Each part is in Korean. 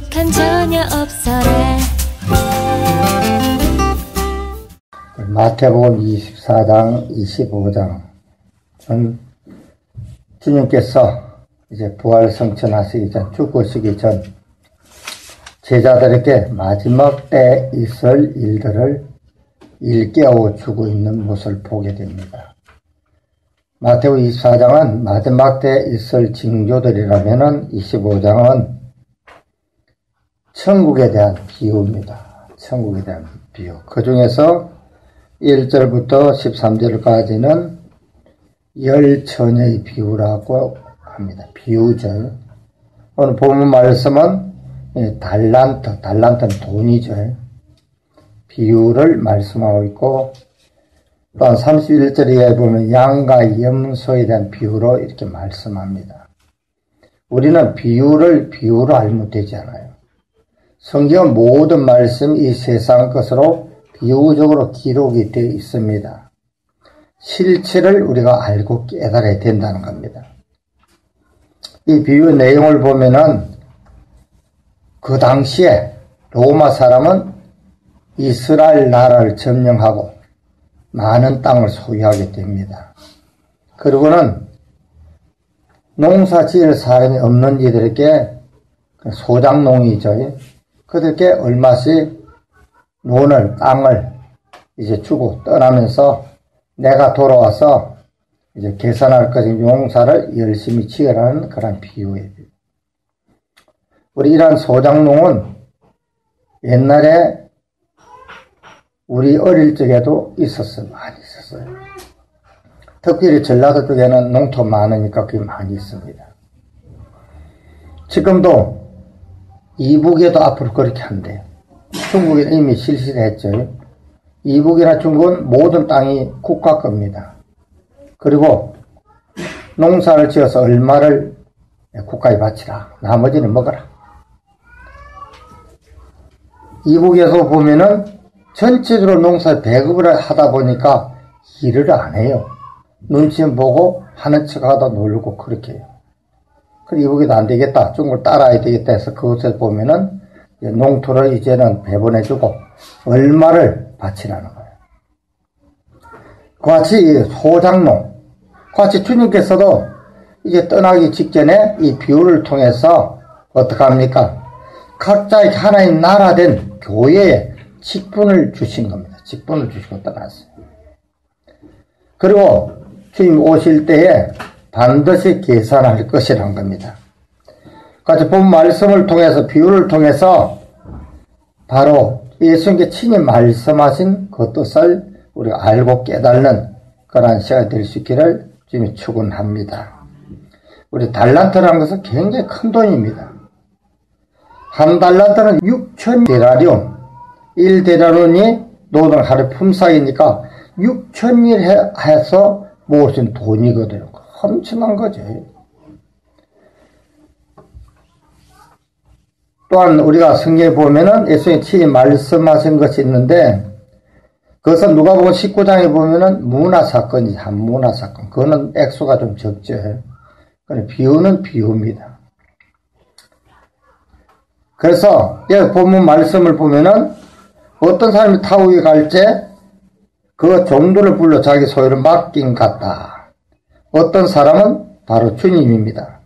부족한 전혀 없어라. 마태복음 24장, 25장. 주님께서 이제 부활 성천하시기 전, 죽으시기 전, 제자들에게 마지막 때에 있을 일들을 일깨워 주고 있는 모습을 보게 됩니다. 마태복음 24장은 마지막 때에 있을 징조들이라면은 25장은 천국에 대한 비유입니다. 천국에 대한 비유. 그 중에서 1절부터 13절까지는 열 처녀의 비유라고 합니다. 비유절. 오늘 본문 말씀은 달란트는 돈이죠. 비유를 말씀하고 있고, 또한 31절에 보면 양과 염소에 대한 비유로 이렇게 말씀합니다. 우리는 비유를 비유로 알면 되지 않아요. 성경 모든 말씀이 이 세상 것으로 비유적으로 기록이 되어 있습니다. 실체를 우리가 알고 깨달아야 된다는 겁니다. 이 비유 내용을 보면은 그 당시에 로마 사람은 이스라엘 나라를 점령하고 많은 땅을 소유하게 됩니다. 그리고는 농사 지을 사람이 없는 이들에게 소작농이죠. 그들에게 얼마씩 땅을 이제 주고 떠나면서 내가 돌아와서 이제 계산할 것인 용사를 열심히 지으라는 그런 비유예요. 우리 이런 소작농은 옛날에 우리 어릴 적에도 있었어요. 많이 있었어요. 특별히 전라도 쪽에는 농토 많으니까 그게 많이 있습니다. 지금도 이북에도 앞으로 그렇게 한대요. 중국에는 이미 실시를 했죠. 이북이나 중국은 모든 땅이 국가 겁니다. 그리고 농사를 지어서 얼마를 국가에 바치라. 나머지는 먹어라. 이북에서 보면은 전체적으로 농사 배급을 하다 보니까 일을 안 해요. 눈치 보고 하는 척 하다 놀고 그렇게 해요. 그래, 이북에도 안 되겠다. 중국을 따라야 되겠다 해서 그것을 보면은 농토를 이제는 배분해주고 얼마를 바치라는 거예요. 그같이 소작농, 그같이 주님께서도 이제 떠나기 직전에 이 비유를 통해서 어떻게 합니까? 각자의 하나의 나라된 교회에 직분을 주신 겁니다. 직분을 주시고 떠났어요. 그리고 주님 오실 때에 반드시 계산할 것이란 겁니다. 같이 본 말씀을 통해서, 비유를 통해서 바로 예수님께 친히 말씀하신 그 뜻을 우리가 알고 깨닫는 그러한 시간이 될 수 있기를 주님이 축원합니다. 우리 달란트라는 것은 굉장히 큰 돈입니다. 한 달란트는 6,000데나리온, 1데나리온이 노동 하루 품삯이니까 6,000일 해서 모으신 돈이거든요. 엄청난 거죠. 또한 우리가 성경에 보면은 예수님이 친히 말씀하신 것이 있는데, 그것은 누가복음 19장에 보면은 문화사건이지, 한 문화사건. 그거는 액수가 좀 적죠. 그런데 비유는 비유입니다. 그래서 여기 본문 말씀을 보면은 어떤 사람이 타국에 갈 때 그 종들을 불러 자기 소유를 맡긴 같다. 어떤 사람은 바로 주님입니다.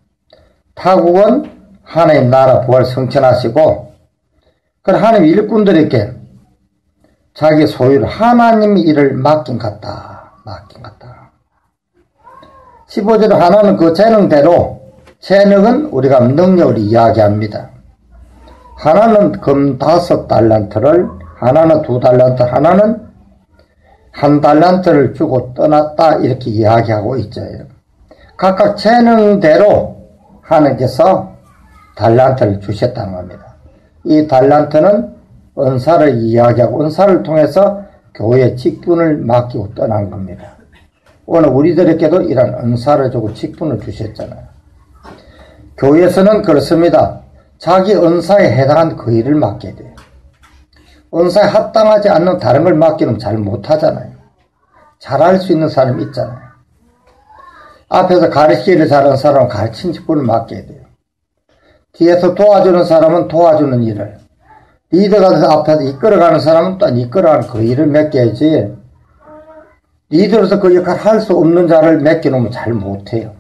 타국은 하나님 나라 부활 성천하시고, 그 하나님 일꾼들에게 자기 소유를 하나님의 일을 맡긴 같다. 15절에 하나는 그 재능대로, 재능은 우리가 능력을 이야기합니다. 하나는 금 5달란트를, 하나는 2달란트, 하나는 1달란트를 주고 떠났다. 이렇게 이야기하고 있죠. 각각 재능대로 하나님께서 달란트를 주셨다는 겁니다. 이 달란트는 은사를 이야기하고 은사를 통해서 교회에 직분을 맡기고 떠난 겁니다. 오늘 우리들에게도 이런 은사를 주고 직분을 주셨잖아요. 교회에서는 그렇습니다. 자기 은사에 해당한 그 일을 맡게 돼요. 은사에 합당하지 않는 다른 걸 맡기면 잘 못하잖아요. 잘할 수 있는 사람이 있잖아요. 앞에서 가르치기를 잘하는 사람은 가르친 직분을 맡게 돼요. 뒤에서 도와주는 사람은 도와주는 일을, 리더가 돼서 앞에서 이끌어가는 사람은 또 이끌어가는 그 일을 맡겨야지, 리더로서 그 역할을 할 수 없는 자를 맡겨놓으면 잘 못해요.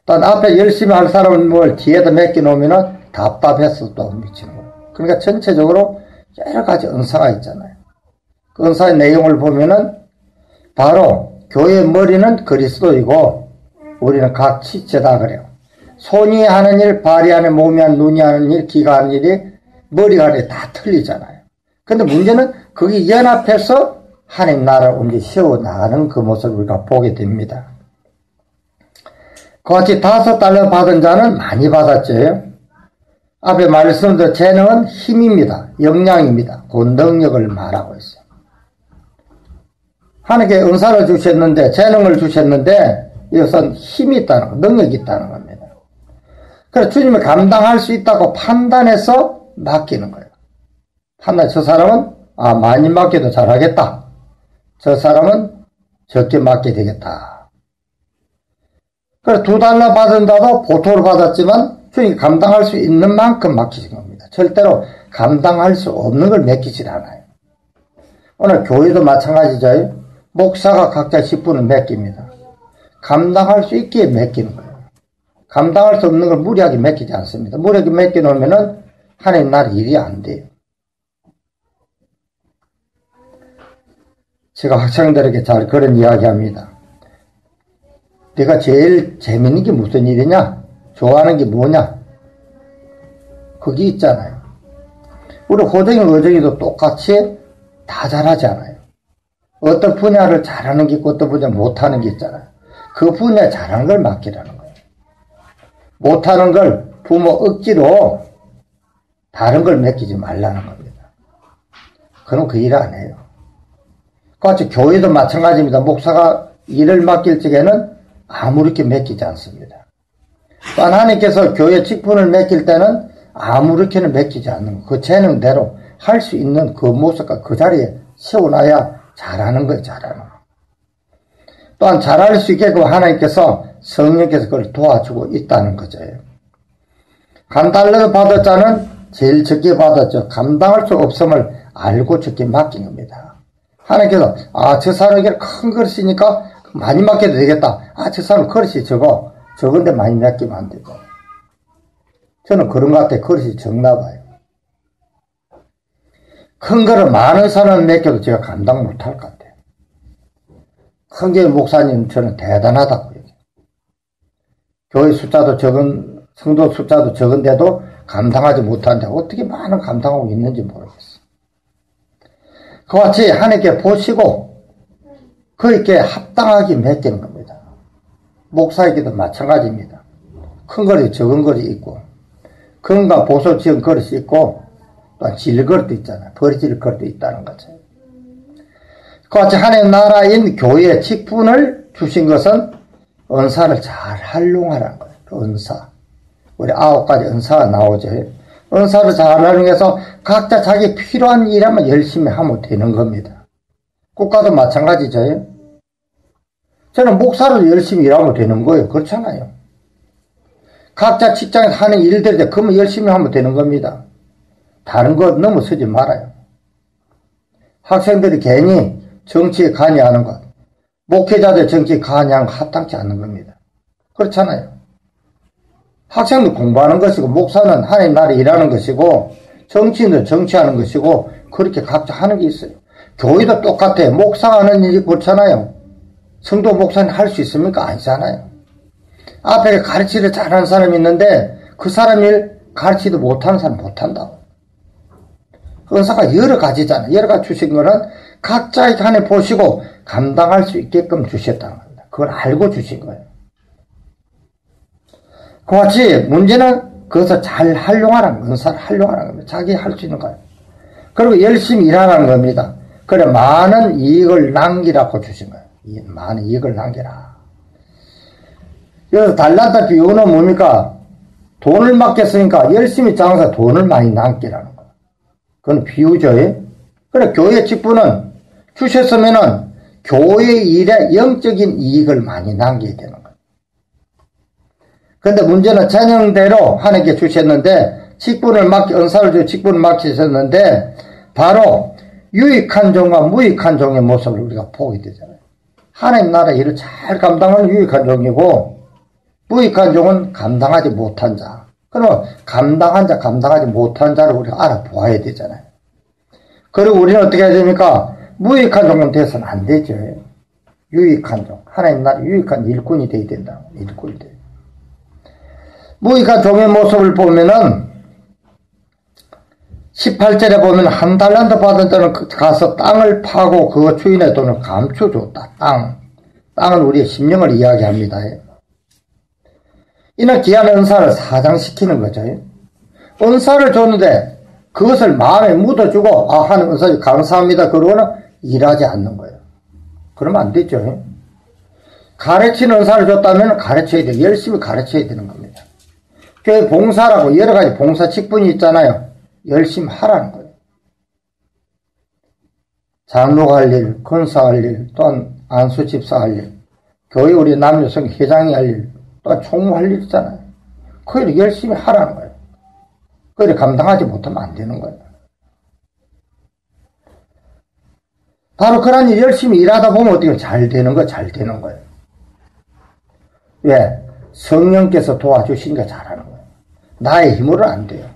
또 앞에 열심히 할 사람은 뭘 뒤에다 맡겨놓으면 답답해서 또 미치는 거예요. 그러니까 전체적으로 여러 가지 은사가 있잖아요. 그 은사의 내용을 보면은 바로 교회의 머리는 그리스도이고 우리는 각 지체다 그래요. 손이 하는 일, 발이 하는, 몸이 하는, 눈이 하는 일, 귀가 하는 일이 머리가 하는 일이 다 틀리잖아요. 근데 문제는 그게 연합해서 하나님 나라를 온전히 세워나가는 그 모습을 우리가 보게 됩니다. 그같이 5달러 받은 자는 많이 받았죠. 앞에 말씀드린 재능은 힘입니다. 역량입니다. 그 능력을 말하고 있어요. 하나님께 은사를 주셨는데, 재능을 주셨는데, 이것은 힘이 있다는 거, 능력이 있다는 겁니다. 그래서 주님이 감당할 수 있다고 판단해서 맡기는 거예요. 저 사람은, 많이 맡겨도 잘하겠다. 저 사람은 적게 맡게 되겠다. 그래서 2달러 받은다도 보토를 받았지만, 주님이 감당할 수 있는 만큼 맡기신 겁니다. 절대로 감당할 수 없는 걸 맡기질 않아요. 오늘 교회도 마찬가지죠. 목사가 각자 10분을 맡깁니다. 감당할 수 있기에 맡기는 거예요. 감당할 수 없는 걸 무리하게 맡기지 않습니다. 무리하게 맡겨놓으면은 하나님 나라 일이 안 돼요. 제가 학생들에게 잘 그런 이야기 합니다. 내가 제일 재밌는 게 무슨 일이냐? 좋아하는 게 뭐냐? 그게 있잖아요. 우리 호정이, 어정이도 똑같이 다 잘하지 않아요. 어떤 분야를 잘하는 게 있고 어떤 분야 못하는 게 있잖아요. 그 분야에 잘하는 걸 맡기라는 거예요. 못하는 걸 부모 억지로 다른 걸 맡기지 말라는 겁니다. 그럼 그 일 안 해요. 그같이 교회도 마찬가지입니다. 목사가 일을 맡길 적에는 아무렇게 맡기지 않습니다. 또 하나님께서 교회 직분을 맡길 때는 아무렇게는 맡기지 않는 거. 그 재능대로 할 수 있는 그 모습과 그 자리에 세워놔야 잘하는 거예요. 잘하는 거. 또한 잘할 수 있게끔 하나님께서 성령께서 그걸 도와주고 있다는 거죠. $1 받을 자는 제일 적게 받았죠. 감당할 수 없음을 알고 적게 맡긴 겁니다. 하나님께서 저 사람에게 큰 그릇이니까 많이 맡겨도 되겠다. 저 사람 그릇이 적은데 많이 맡기면 안 되고. 저는 그런 것 같아요. 그릇이 적나 봐요. 큰 그릇 많은 사람 맡겨도 제가 감당 못할 것 같아요. 큰 교회 목사님 저는 대단하다고 얘기해요. 교회 숫자도 적은, 성도 숫자도 적은데도 감당하지 못하는데 어떻게 많은 감당하고 있는지 모르겠어요. 그같이 하나님께 보시고 그에게 합당하게 맡기는 겁니다. 목사에게도 마찬가지입니다. 큰 그릇이 적은 그릇이 있고 금과 보소 지은 그릇이 있고 또한 질 그릇도 있잖아요. 버려질 그릇도 있다는 거죠. 그같이 하나님 나라인 교회의 직분을 주신 것은 은사를 잘 활용하라는 거예요. 은사. 우리 9가지 은사가 나오죠. 은사를 잘 활용해서 각자 자기 필요한 일하면 열심히 하면 되는 겁니다. 국가도 마찬가지죠. 저는 목사로 열심히 일하면 되는 거예요. 그렇잖아요. 각자 직장에서 하는 일들인데 그러면 열심히 하면 되는 겁니다. 다른 거 넘어서지 말아요. 학생들이 괜히 정치에 관여하는 것, 목회자들 정치에 관여하는 것 합당치 않는 겁니다. 그렇잖아요. 학생도 공부하는 것이고 목사는 하나님 나라에 일하는 것이고 정치인은 정치하는 것이고 그렇게 각자 하는 게 있어요. 교회도 똑같아요. 목사가 하는 일이 그렇잖아요. 성도 목사는 할 수 있습니까? 아니잖아요. 앞에 가르치를 잘하는 사람이 있는데 그 사람 일 가르치도 못하는 사람 못한다고. 은사가 여러 가지잖아요. 여러 가지 주신 거는 각자의 한해 보시고 감당할 수 있게끔 주셨다는 겁니다. 그걸 알고 주신 거예요. 그같이 문제는 그것을 잘 활용하라는 거예요. 은사를 활용하라는 겁니다. 자기 할 수 있는 거예요. 그리고 열심히 일하라는 겁니다. 그래 많은 이익을 남기라고 주신 거예요. 많은 이익을 남겨라. 여기서 달란트 비유는 뭡니까? 돈을 맡겼으니까 열심히 장사 돈을 많이 남기라는 거예요. 그건 비유죠. 그래 교회 직분은 주셨으면은 교회 일에 영적인 이익을 많이 남겨야 되는 거예요. 근데 문제는 전형대로 하나님께 주셨는데, 은사를 주고 직분을 맡기셨는데, 바로 유익한 종과 무익한 종의 모습을 우리가 보게 되잖아요. 하나님 나라 일을 잘 감당하는 유익한 종이고, 무익한 종은 감당하지 못한 자. 그러면 감당한 자, 감당하지 못한 자를 우리가 알아보아야 되잖아요. 그리고 우리는 어떻게 해야 됩니까? 무익한 종은 돼서는 안 되죠. 유익한 종. 하나님 나라 유익한 일꾼이 돼야 된다. 일꾼이 돼요. 무익한 종의 모습을 보면은 18절에 보면 한 달란트 받은 자는 가서 땅을 파고 그 주인의 돈을 감춰줬다. 땅은 우리의 심령을 이야기합니다. 이는 귀한 은사를 사장시키는 거죠. 은사를 줬는데 그것을 마음에 묻어주고 하는 은사 감사합니다. 그러고는 일하지 않는 거예요. 그러면 안 되죠. 가르치는 은사를 줬다면 가르쳐야 돼요. 열심히 가르쳐야 되는 겁니다. 교회 봉사라고 여러 가지 봉사 직분이 있잖아요. 열심히 하라는 거예요. 장로가 할 일, 권사 할 일, 또한 안수 집사 할 일, 교회 우리 남녀성 회장이 할 일, 또한 총무 할 일 있잖아요. 그 일을 열심히 하라는 거예요. 그 일을 감당하지 못하면 안 되는 거예요. 바로 그런 일 열심히 일하다 보면 어떻게 잘 되는 거예요. 왜? 성령께서 도와주시니까 잘하는 거예요. 나의 힘으로는 안 돼요.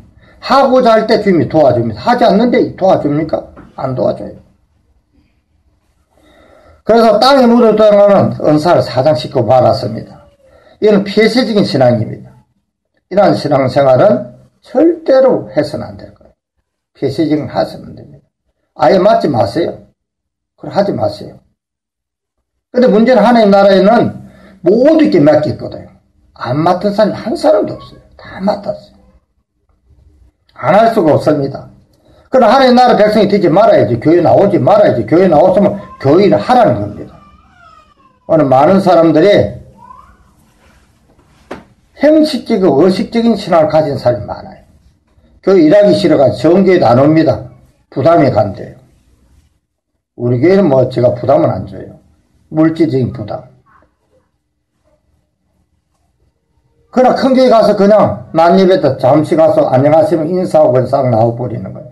하고자 할 때 주님이 도와줍니다. 하지 않는데 도와줍니까? 안 도와줘요. 그래서 땅에 묻어두는 은사를 사장시키고 말았습니다. 이건 폐쇄적인 신앙입니다. 이러한 신앙생활은 절대로 해서는 안 될 거예요. 폐쇄적인 해서는 안 됩니다. 아예 맡지 마세요. 그걸 하지 마세요. 근데 문제는 하나님 나라에는 모두께 맡겼거든요. 안 맡은 사람이 한 사람도 없어요. 다 맡았어요. 안 할 수가 없습니다. 그럼 하나님 나라 백성이 되지 말아야지. 교회 나오지 말아야지. 교회 나왔으면 교회 일을 하라는 겁니다. 오늘 많은 사람들이 형식적이고 의식적인 신앙을 가진 사람이 많아요. 교회 일하기 싫어가지고 정교회도 안 옵니다. 부담이 간대요. 우리 교회는 제가 부담은 안 줘요. 물질적인 부담. 그러나 큰 교회 가서 그냥 난입에다 잠시 가서 안녕하시면 인사하고 그냥 싹 나와버리는 거예요.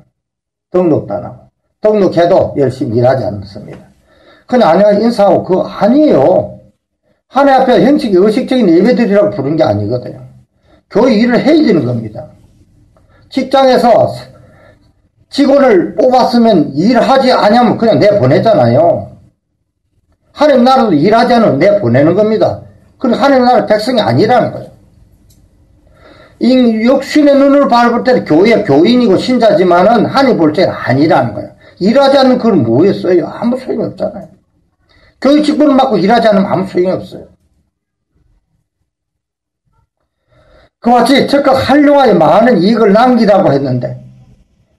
등록도 안 하고. 등록해도 열심히 일하지 않습니다. 그냥 안녕하시면 인사하고 그거 아니에요. 하나님 앞에 형식이 의식적인 예배드리라고 부른 게 아니거든요. 교회 일을 해야 되는 겁니다. 직장에서 직원을 뽑았으면 일하지 않으면 그냥 내보내잖아요. 하나님 나라도 일하지 않으면 내보내는 겁니다. 그러니까 하나님 나라 백성이 아니라는 거예요. 이 육신의 눈으로 밟을 때는 교회 교인이고 신자지만은 하나님 볼 때는 아니라는 거예요. 일하지 않는 그걸 뭐에 써요? 아무 소용이 없잖아요. 교회 직분을 맡고 일하지 않으면 아무 소용이 없어요. 그와 같이 적극 활용하여 많은 이익을 남기라고 했는데,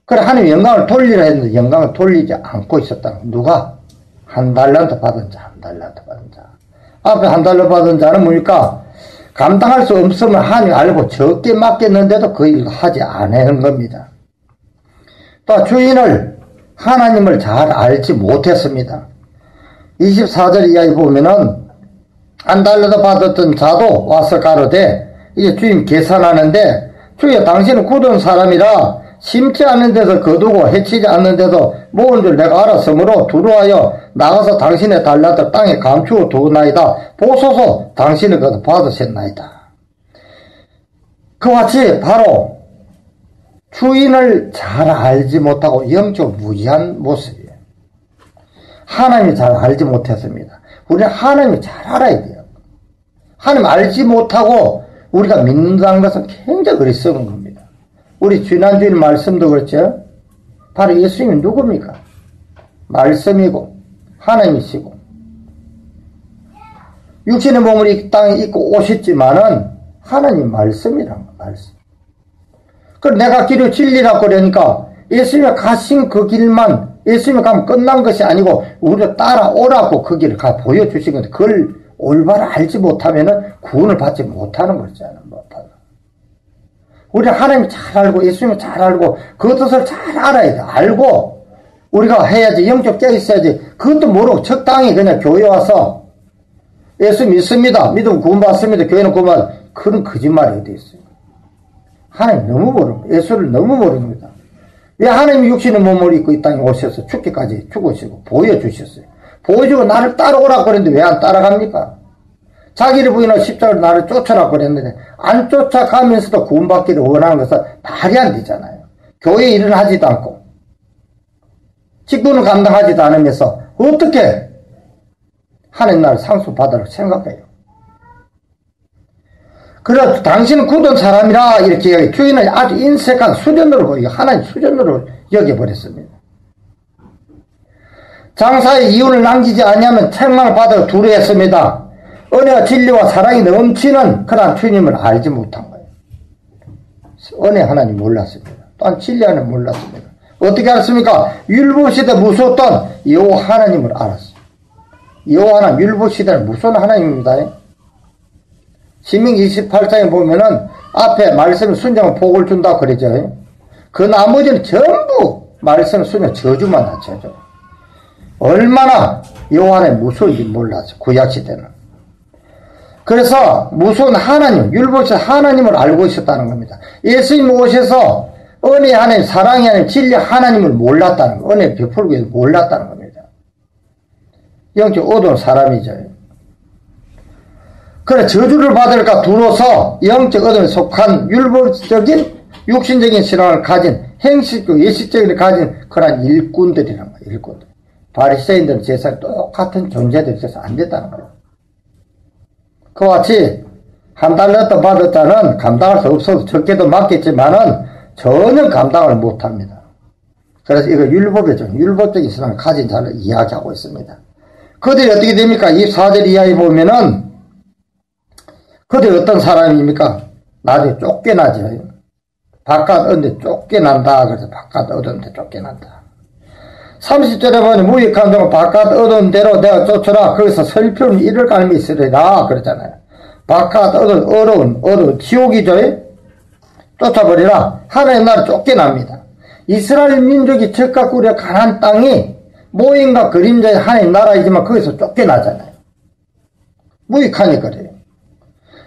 그래 하나님 영광을 돌리라 했는데 영광을 돌리지 않고 있었다는 거예요. 누가? 한 달란트 받은 자, 한 달란트 받은 자. 앞에 한 달란트 받은 자는 뭡니까? 감당할 수 없으면 하나님 알고 적게 맡겼는데도 그 일을 하지 않는 겁니다. 또 주인을 하나님을 잘 알지 못했습니다. 24절 이하에 보면은 한 달러도 받았던 자도 와서 가로되 이제 주인 계산하는데 주여 당신은 굳은 사람이라 심지 않는 데서 거두고 해치지 않는 데도 모은 줄 내가 알았으므로 두루하여 나가서 당신의 달란트 땅에 감추어 두나이다. 보소서 당신은 그것을 받으셨나이다. 그와 같이 바로 주인을 잘 알지 못하고 영적 무지한 모습이에요. 하나님이 잘 알지 못했습니다. 우리는 하나님을 잘 알아야 돼요. 하나님 알지 못하고 우리가 믿는다는 것은 굉장히 어리석은 겁니다. 우리 지난주에 말씀도 그렇죠. 바로 예수님이 누굽니까? 말씀이고 하나님이시고 육신의 몸을 이 땅에 입고 오셨지만은 하나님 말씀이란 거 말씀. 그럼 내가 길을 진리라고 그러니까 예수님이 가신 그 길만 예수님이 가면 끝난 것이 아니고 우리를 따라오라고 그 길을 가 보여주신 건데 그걸 올바로 알지 못하면은 구원을 받지 못하는 거잖아요. 우리는 하나님 잘 알고 예수님을 잘 알고 그 뜻을 잘 알아야 돼. 알고 우리가 해야지. 영적 깨 있어야지. 그것도 모르고 적당히 그냥 교회 와서 예수 믿습니다. 믿으면 구원받습니다. 교회는 구원받 그런 거짓말이 어디 있어요. 하나님 너무 모릅니다. 예수를 너무 모릅니다. 왜 하나님이 육신의 몸을 입고 이 땅에 오셔서 죽기까지 죽으시고 보여주셨어요. 보여주고 나를 따라오라고 그랬는데 왜 안 따라갑니까? 자기를 부인하고 십자가로 나를 쫓아라고 그랬는데 안 쫓아가면서도 구원받기를 원하는 것은 말이 안 되잖아요. 교회 일을 하지도 않고 직분을 감당하지도 않으면서 어떻게 하나님 나라를 상속받으라고 생각해요. 그래서 당신은 굳은 사람이라 이렇게 이야기해요. 주인은 아주 인색한 수련으로 보이고 하나님 수련으로 여겨버렸습니다. 장사의 이윤을 남기지 아니하면 책망을 받아 두려했습니다. 은혜와 진리와 사랑이 넘치는 그런 주님을 알지 못한 거예요. 은혜 하나님 몰랐습니다. 또한 진리 하나님 몰랐습니다. 어떻게 알았습니까? 율법시대 무서웠던 여호와 하나님을 알았어요. 여호와 하나님, 율법시대는 무서운 하나님입니다. 신명기 28장에 보면은 앞에 말씀을 순종하면 복을 준다고 그러죠. 그 나머지는 전부 말씀을 순종 저주만 하죠. 얼마나 여호와 하나님 무서운지 몰랐어요. 구약시대는. 그래서 무서운 하나님, 율법시대 하나님을 알고 있었다는 겁니다. 예수님 오셔서 은혜 하나님, 사랑의 하나님, 진리 하나님을 몰랐다는 거, 은혜 베풀기 위해서 몰랐다는 겁니다. 영적 어두운 사람이죠. 그래, 저주를 받을까 두려워서 영적 어둠에 속한 율법적인, 육신적인 신앙을 가진, 행식적, 예식적인 가진 그런 일꾼들이란 거예요, 일꾼들. 바리새인들은 제사에 똑같은 존재들이 있어서 안 됐다는 거예요. 그와 같이 한 달러 더 받았다는 감당할 수 없어도 적게도 맞겠지만은 전혀 감당을 못 합니다. 그래서 이거 율법이죠. 율법적인 신앙을 가진 자를 이야기하고 있습니다. 그들이 어떻게 됩니까? 24절 이하에 보면은 그들이 어떤 사람입니까? 나중에 쫓겨나죠. 바깥 얻는데 쫓겨난다. 그래서 바깥 얻었는데 쫓겨난다. 30절에 보니 무익한 동안 바깥 얻은 대로 내가 쫓아라. 거기서 슬픔 이를 갈미 있으리라. 그러잖아요. 바깥 얻은 어려운 지옥이죠. 쫓아버리라. 하나님 나라 쫓겨납니다. 이스라엘 민족이 적과 꿀에 가난 땅이 모임과 그림자의 하나님 나라이지만 거기서 쫓겨나잖아요. 무익하니 그래요.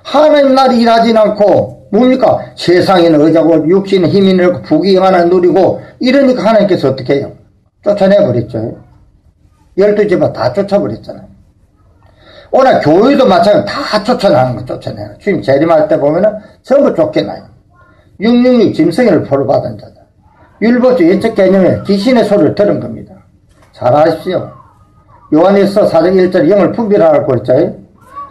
하나님 나라 일하진 않고 뭡니까? 세상에는 의자고 육신의 힘이 늘고 부귀영화를 누리고 이러니까 하나님께서 어떻게 해요? 쫓아내버렸죠. 12집안 다 쫓아버렸잖아요. 오늘 교회도 마찬가지로 다 쫓아나는 거 쫓아내요. 주님 재림할 때 보면은 전부 쫓겨나요. 666 짐승을 포로 받은 자다. 율법적 예적 개념에 귀신의 소리를 들은 겁니다. 잘 아십시오. 요한일서 4장 1절 영을 분별하라고 그랬죠.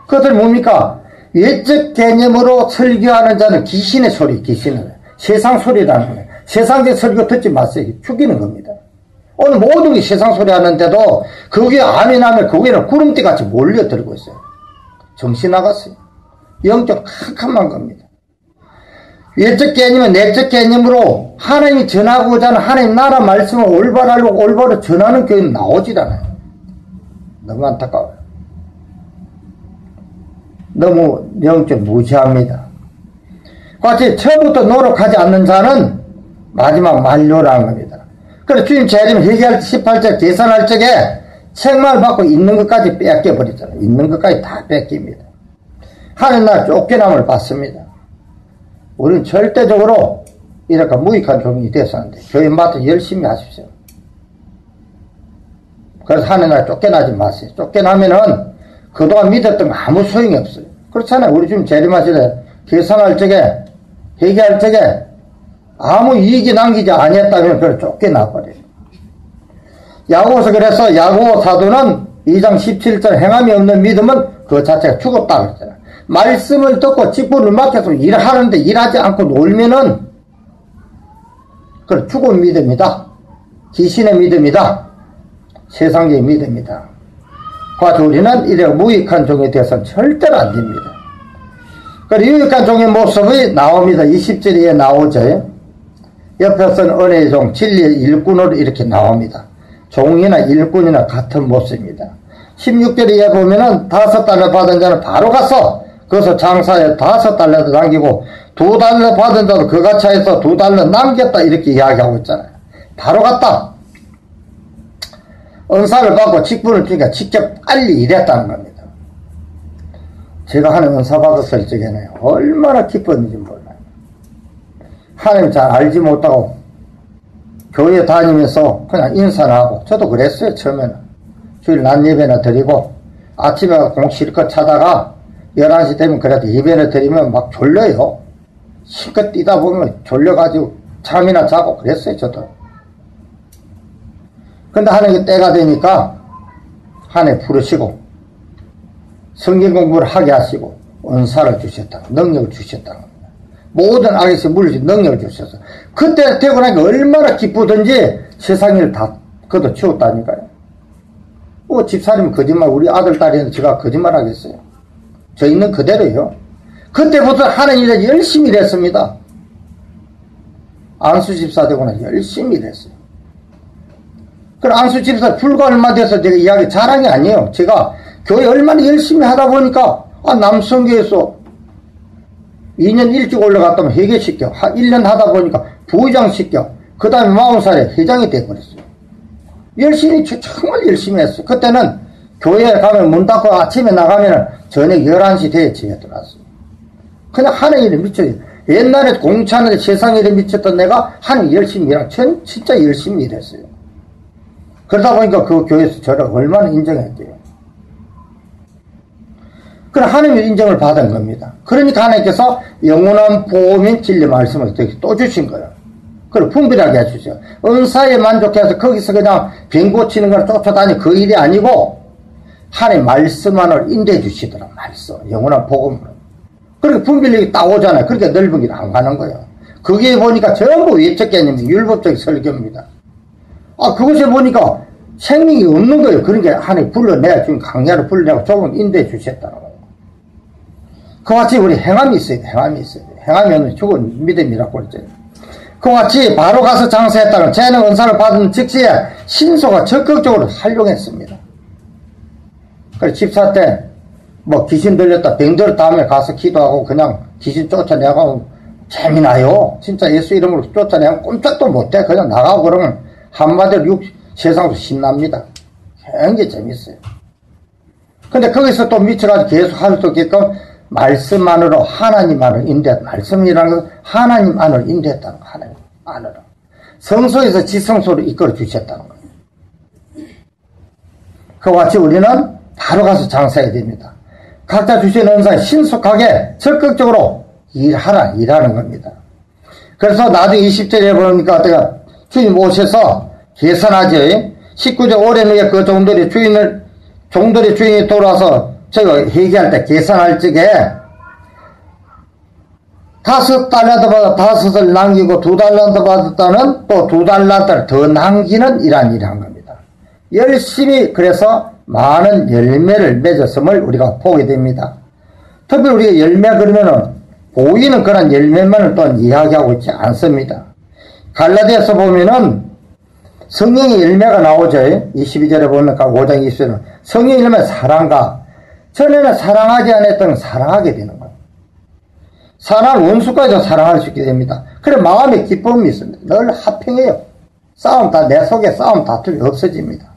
그것들 뭡니까? 예적 개념으로 설교하는 자는 귀신의 소리, 귀신을. 세상 소리라는 거예요. 세상의 설교 듣지 마세요. 죽이는 겁니다. 오늘 모든 게 세상 소리 하는데도 그게 아멘하면 그게는 구름대같이 몰려들고 있어요. 정신 나갔어요. 영적 캄캄한 겁니다. 예적 개념은 내적 개념으로 하나님이 전하고자 하는 하나님 나라 말씀을 올바로 전하는 교회는 나오질 않아요. 너무 안타까워요. 너무 영적 무지합니다. 같이 처음부터 노력하지 않는 자는 마지막 만료라는 겁니다. 그래서 주님 재림 회개할 18절 계산할 적에 책망을 받고 있는 것까지 뺏겨버리잖아요. 있는 것까지 다 뺏깁니다. 하나님 나라 쫓겨남을 받습니다. 우리는 절대적으로 이렇게 무익한 종이 되었었는데 교회 맡아 열심히 하십시오. 그래서 하나님 나라 쫓겨나지 마세요. 쫓겨나면은 그동안 믿었던 거 아무 소용이 없어요. 그렇잖아요. 우리 지금 재림하실 때 계산할 적에 회개할 적에 아무 이익이 남기지 아니했다면 그걸 쫓겨나버려요. 야고보서 그래서 야고보 사도는 2장 17절 행함이 없는 믿음은 그 자체가 죽었다 그랬잖아요. 말씀을 듣고 직분을 맡아서 일하는데 일하지 않고 놀면은 그걸 죽은 믿음이다. 귀신의 믿음이다. 세상의 믿음이다. 그래서 우리는 이래 무익한 종이 되어서는 절대로 안 됩니다. 그리고 유익한 종의 모습이 나옵니다. 20절에 나오죠. 옆에서는 은혜의 종, 진리의 일꾼으로 이렇게 나옵니다. 종이나 일꾼이나 같은 모습입니다. 16절에 보면은 5달러 받은 자는 바로 가서 그것을 장사에 5달러도 남기고 2달러 받은 자도 그같이 해서 2달러 남겼다 이렇게 이야기하고 있잖아요. 바로 갔다. 은사를 받고 직분을 주니까 직접 빨리 일했다는 겁니다. 제가 하는 은사 받았을 적에는 얼마나 기뻤는지 몰라요. 하나님 잘 알지 못하고 교회 다니면서 그냥 인사나 하고, 저도 그랬어요. 처음에는 주일 낮 예배나 드리고 아침에 공 실컷 차다가 11시 되면 그래도 예배를 드리면 막 졸려요. 실컷 뛰다 보면 졸려가지고 잠이나 자고 그랬어요. 저도. 근데 하나님 때가 되니까 하나님 부르시고 성경 공부를 하게 하시고 은사를 주셨다, 능력을 주셨다. 모든 악에서 물리신 능력을 주셔서 그때 되고 나니까 얼마나 기쁘든지 세상 일을 다 걷어치웠다니까요. 집사님 거짓말, 우리 아들 딸이는 제가 거짓말 하겠어요. 저 있는 그대로요. 그때부터 하는 일을 열심히 일했습니다. 안수 집사 되고 나서 열심히 일했어요. 그럼 안수 집사 불과 얼마 돼서 제가 이야기 자랑이 아니에요. 제가 교회 얼마나 열심히 하다 보니까 남성교에서 2년 일찍 올라갔다면 회계시켜, 1년 하다 보니까 부의장 시켜, 그 다음에 40살에 회장이 돼버렸어요. 열심히, 정말 열심히 했어요. 그때는 교회에 가면 문 닫고 아침에 나가면 저녁 11시 돼야 집에 들어갔어요. 그냥 하는 일에 미쳐요. 옛날에 공차는데 세상 일에 미쳤던 내가 하는 열심히 일하고, 진짜 열심히 일했어요. 그러다 보니까 그 교회에서 저를 얼마나 인정했대요. 그럼 하나님의 인정을 받은 겁니다. 그러니까 하나님께서 영원한 보험인 진리 말씀을 또 주신 거예요. 그걸 분별하게 해주세요. 은사에 만족해서 거기서 그냥 병 고치는 걸 쫓아다니 그 일이 아니고 하나님 말씀 안을 인도해 주시더라. 말씀, 영원한 복음으로. 그렇게 분별력이 딱 오잖아요. 그렇게 넓은 길 안 가는 거예요. 거기에 보니까 전부 외적 개념이 율법적 설교입니다. 그것에 보니까 생명이 없는 거예요. 그러니까 하나님 불러내야 지금 강야를 불러내고 조금 인도해 주셨다는 거예요. 그와 같이 우리 행함이 있어야 돼. 행함이 있어야 돼. 행함이 없는 죽은 믿음이라고 그랬죠. 그와 같이 바로 가서 장사했다는 재능 은사를 받은 즉시에 신소가 적극적으로 활용했습니다. 그래서 집사 때 귀신 들렸다, 병 들었다 하면 가서 기도하고 그냥 귀신 쫓아내고 재미나요. 진짜 예수 이름으로 쫓아내면 꼼짝도 못해. 그냥 나가고 그러면 한마디로 세상도 신납니다. 굉장히 재밌어요. 근데 거기서 또 미쳐가지고 계속 할 수 있게끔 말씀 안으로 하나님 안을 인도했다. 말씀이라는 것은 하나님 안을 인도했다는 거. 하나님 안으로. 성소에서 지성소로 이끌어 주셨다는 거예요. 그와 같이 우리는 바로 가서 장사해야 됩니다. 각자 주신 은사에 신속하게 적극적으로 일하는 겁니다. 그래서 나중에 20절에 보니까 내가 주님 오셔서 계산하죠. 19절 오랜 후에 그 종들의 주인이 돌아와서 저희가 회개할 때 계산할 적에 5달란트 받아 5을 남기고 2달란트 받았다는 또 2달란트를 더 남기는 이러한 일을 한 겁니다. 열심히 그래서 많은 열매를 맺었음을 우리가 보게 됩니다. 특별히 우리가 열매 그러면은 보이는 그런 열매만을 또한 이야기하고 있지 않습니다. 갈라디아서 보면은 성령의 열매가 나오죠. 22절에 보면 5장 20절은 성령의 열매 사랑과 전에는 사랑하지 않았던 사랑하게 되는 거예요. 사랑을 원수까지도 사랑할 수 있게 됩니다. 그래 마음에 기쁨이 있습니다. 늘 화평해요. 내 속에 싸움 다툼이 없어집니다.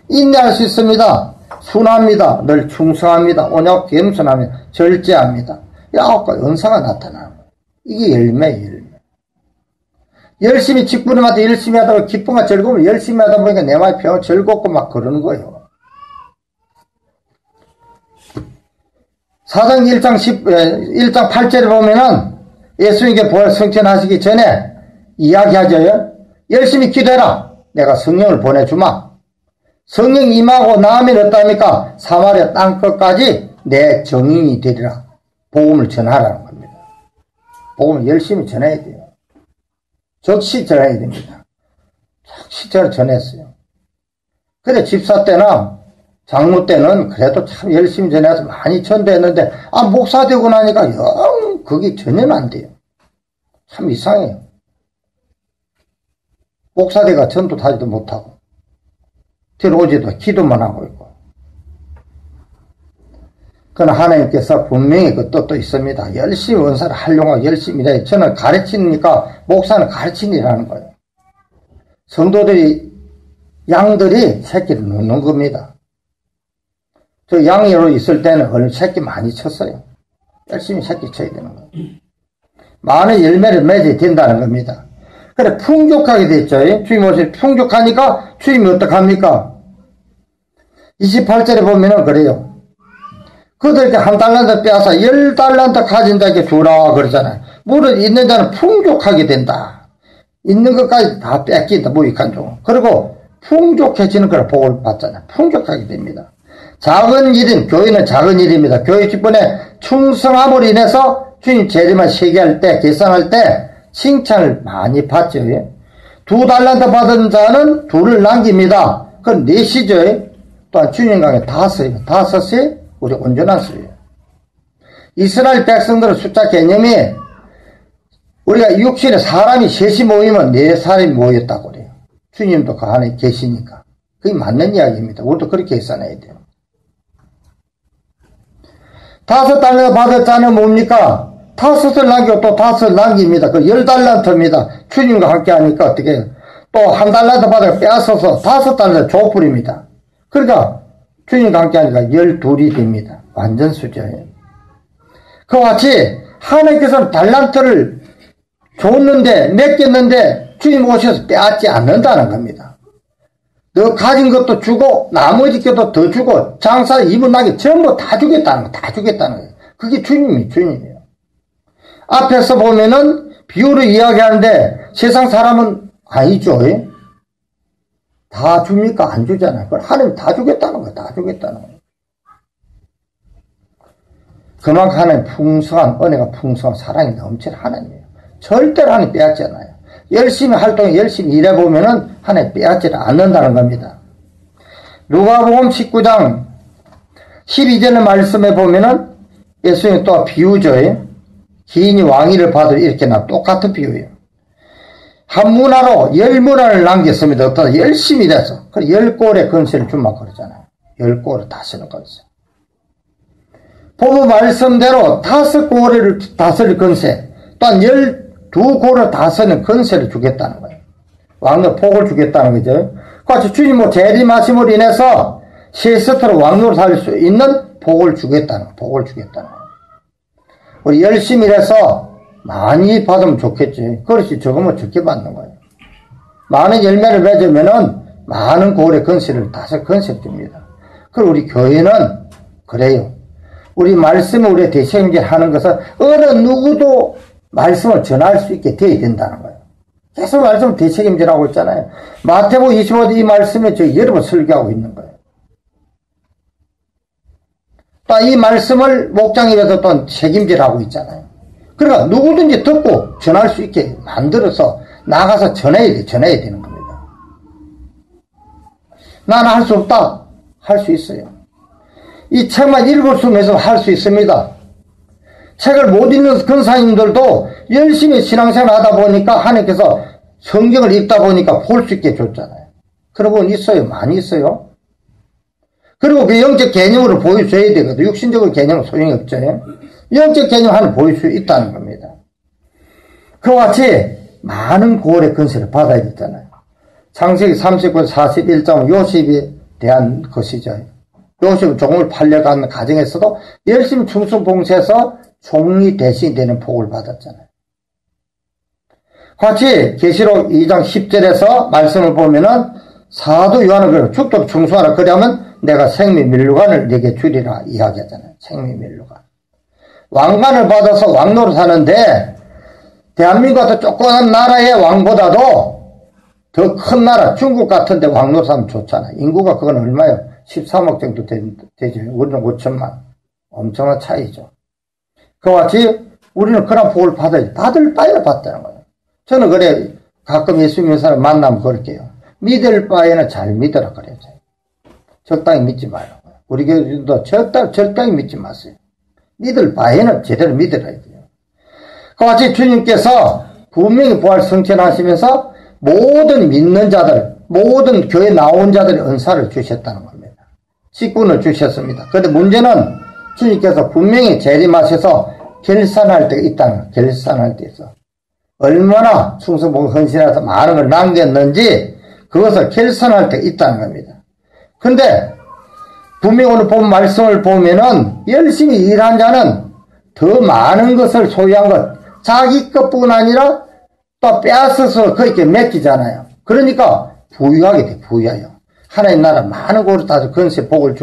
인내할 수 있습니다. 순합니다. 늘 충성합니다. 온유하고 겸손합니다. 절제합니다. 이 9가지 은사가 나타나는 거예요. 이게 열매예요. 열매. 열심히 직분님한테 열심히 하다 보면 기쁨과 즐거움을 열심히 하다 보니까 내 마음이 평 즐겁고 막 그러는 거예요. 4장 1장 8절에 보면은 예수님께 부활 성천하시기 전에 이야기하죠. 열심히 기도해라. 내가 성령을 보내주마. 성령 임하고 나면 어떠합니까? 사마리아 땅끝까지 내 증인이 되리라. 복음을 전하라는 겁니다. 복음을 열심히 전해야 돼요. 적시 전해야 됩니다. 적시 전했어요. 그래 집사 때나 장로 때는 그래도 참 열심히 전해서 많이 전도했는데 목사 되고 나니까 영 그게 전혀 안 돼요. 참 이상해요. 목사대가 전도도 하지도 못하고 들어오지도 기도만 하고 있고. 그러나 하나님께서 분명히 그 뜻도 있습니다. 열심히 은사를 활용하고 열심히 일해요. 저는 가르치니까 목사는 가르치니라는 거예요. 성도들이 양들이 새끼를 놓는 겁니다. 저 양으로 있을 때는 얼른 새끼 많이 쳤어요. 열심히 새끼 쳐야 되는 거예요. 많은 열매를 맺어야 된다는 겁니다. 그래, 풍족하게 됐죠. 주님 오실 풍족하니까 주님이 어떡합니까? 28절에 보면은 그래요. 그들에게 한 달란트 빼앗아 10달란트 가진 자에게 주라 그러잖아요. 물은 있는 자는 풍족하게 된다. 있는 것까지 다 뺏긴다. 무익한 종. 그리고 풍족해지는 걸 복을 받잖아요. 풍족하게 됩니다. 작은 일인, 교회는 작은 일입니다. 교회 직분에 충성함으로 인해서 주님 재림을 세계할 때, 계산할 때 칭찬을 많이 받죠. 2달란트 받은 자는 2를 남깁니다. 그건 4시죠. 또한 주님 강에 5이에요. 5이 우리 온전한 수예요. 이스라엘 백성들의 숫자 개념이 우리가 육신에 사람이 셋이 모이면 4사람이 모였다고 그래요. 주님도 그 안에 계시니까. 그게 맞는 이야기입니다. 우리도 그렇게 계산해야 돼요. 5달란트 받을 자는 뭡니까? 5을 남기고 또 5을 남깁니다. 그 10달란트입니다. 주님과 함께 하니까 어떻게 해요? 또 1달란트 받아 빼앗아서 5달란트 줘버립니다. 그러니까 주님과 함께 하니까 12이 됩니다. 완전 수저예요. 그와 같이 하나님께서는 달란트를 줬는데, 맡겼는데 주님 오셔서 빼앗지 않는다는 겁니다. 너 가진 것도 주고 나머지 것도 더 주고 장사 입은 나게 전부 다 주겠다는 거, 다 주겠다는 거예요. 그게 주님이에요. 앞에서 보면은 비유를 이야기하는데 세상 사람은 아니죠. 다 줍니까? 안 주잖아요. 그걸 하나님 다 주겠다는 거예요. 다 주겠다는 거예요. 그만큼 하나님 풍성한 은혜가 풍성한 사랑이 넘치는 하나님이에요. 절대로 하나님 빼앗지 않아요. 열심히 활동해 열심히 일해보면은 하나님 빼앗지를 않는다는 겁니다. 누가복음 19장 12절의 말씀에 보면은 예수님이 또 비유죠. 기인이 왕위를 받을 이렇게 나 똑같은 비유예요. 한 문화로 10문화를 남겼습니다. 어떤 열심히 일해서. 그 10골의 건세를 주면 그러잖아요. 10골을 다스리는 건세. 보면 말씀대로 5골을 다스릴 건세, 또한 12골을 다스리는 건세를 주겠다는 거예요. 왕노 복을 주겠다는 거죠. 같이 주님 재림하심으로 인해서 시스터로 왕노를 살릴 수 있는 복을 주겠다는 거예요. 복을 주겠다는 거예요. 우리 열심히 일해서 많이 받으면 좋겠지. 그렇지, 적으면 적게 받는 거예요. 많은 열매를 맺으면은 많은 고을의 건세를 5건세를 줍니다. 그리고 우리 교회는 그래요. 우리 말씀을 우리의 대책임질 하는 것은 어느 누구도 말씀을 전할 수 있게 되어야 된다는 거예요. 계속 말씀을 대책임질하고 있잖아요. 마태복음 25절 이 말씀에 저희 여러 번 설교하고 있는 거예요. 또 이 말씀을 목장에서 또 책임질하고 있잖아요. 그러니까 누구든지 듣고 전할 수 있게 만들어서 나가서 전해야 되는 겁니다. 나는 할 수 없다. 할 수 있어요. 이 책만 읽을 수 있으면 할 수 있습니다. 책을 못 읽는 권사님들도 열심히 신앙생활 하다 보니까 하나님께서 성경을 읽다 보니까 볼 수 있게 줬잖아요. 그런 분 있어요. 많이 있어요. 그리고 그 영적 개념으로 보여줘야 되거든요. 육신적인 개념은 소용이 없죠. 영적 개념 하나 보일 수 있다는 겁니다. 그와 같이 많은 고을의 건세를 받아야 되잖아요. 창세기 39, 41장 요셉에 대한 것이죠. 요셉은 종을 팔려가는 가정에서도 열심히 충성봉사해서 종이 대신이 되는 복을 받았잖아요. 같이 계시록 2장 10절에서 말씀을 보면은 사도 요한은 그래요. 죽도록 충성하라. 그러면 내가 생미밀루관을 내게 주리라 이야기하잖아요. 생미밀루관. 왕관을 받아서 왕노를 사는데 대한민국 같은 조그만 나라의 왕보다도 더 큰 나라 중국 같은 데 왕노를 사면 좋잖아요. 인구가 그건 얼마예요? 13억 정도 되죠. 우리는 5천만. 엄청난 차이죠. 그와 같이 우리는 그런 복을 받아야지. 받을 바에는 받다는 거예요. 저는 그래 가끔 예수 믿는 사람 만나면 그럴게요. 믿을 바에는 잘 믿으라 그래요. 적당히 믿지 말라고요. 우리 교회도 적당히 믿지 마세요. 믿을 바에는 제대로 믿어야 돼요. 그와 같이 주님께서 분명히 부활 성천하시면서 모든 믿는 자들, 모든 교회 나온 자들의 은사를 주셨다는 겁니다. 직분을 주셨습니다. 그런데 문제는 주님께서 분명히 재림하셔서 결산할 때가 있다는 거예요. 결산할 때에서 얼마나 충성복음 헌신해서 많은 걸 남겼는지 그것을 결산할 때가 있다는 겁니다. 근데 분명히 오늘 본 말씀을 보면은 열심히 일한 자는 더 많은 것을 소유한 것, 자기 것뿐 아니라 또 빼앗아서 그에게 맡기잖아요. 그러니까 부유하게 돼, 부유해요. 하나님 나라 많은 곳을 다서 건세 복을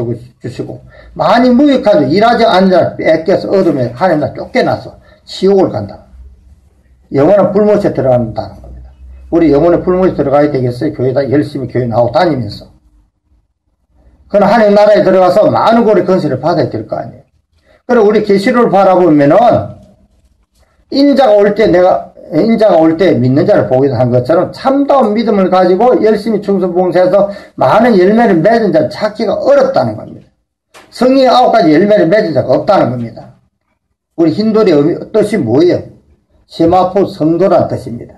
주시고, 많이 무익하죠. 일하지 않은 자를 뺏겨서 얻으면 하나님 나라 쫓겨나서 지옥을 간다. 영원한 불못에 들어간다는 겁니다. 우리 영원의 불못에 들어가야 되겠어요? 교회다 열심히 교회 나오고 다니면서. 그러나 하나님 나라에 들어가서 많은 곳의 건세를 받아야 될 거 아니에요. 그리고 우리 계시를 바라보면은 인자가 올 때 믿는 자를 보기도 한 것처럼 참다운 믿음을 가지고 열심히 충성봉사해서 많은 열매를 맺은 자를 찾기가 어렵다는 겁니다. 성령의 9가지 열매를 맺은 자가 없다는 겁니다. 우리 힌두의 뜻이 뭐예요? 세마포 성도란 뜻입니다.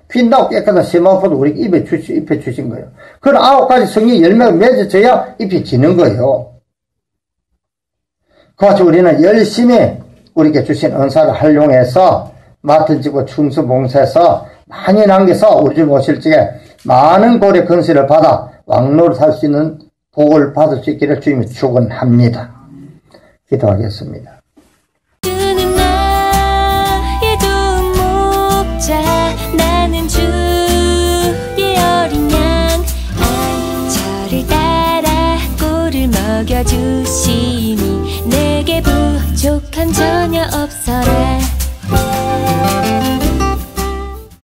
핀다고 깨끗한 세마포도 우리 입에 주신 거예요. 그런 9가지 성령의 열매가 맺어져야 입혀지는 거예요. 그같이 우리는 열심히 우리에게 주신 은사를 활용해서 맡은 지고 충성봉사해서 많이 남겨서 우리 집 오실 적에 많은 고래 건세를 받아 왕노를 살 수 있는 복을 받을 수 있기를 주님이 축원합니다. 기도하겠습니다. 주는 나의 도움 목자 나는 주의 어린 양 저를 따라 꼴을 먹여주시니 내게 부족한 전혀 없어라.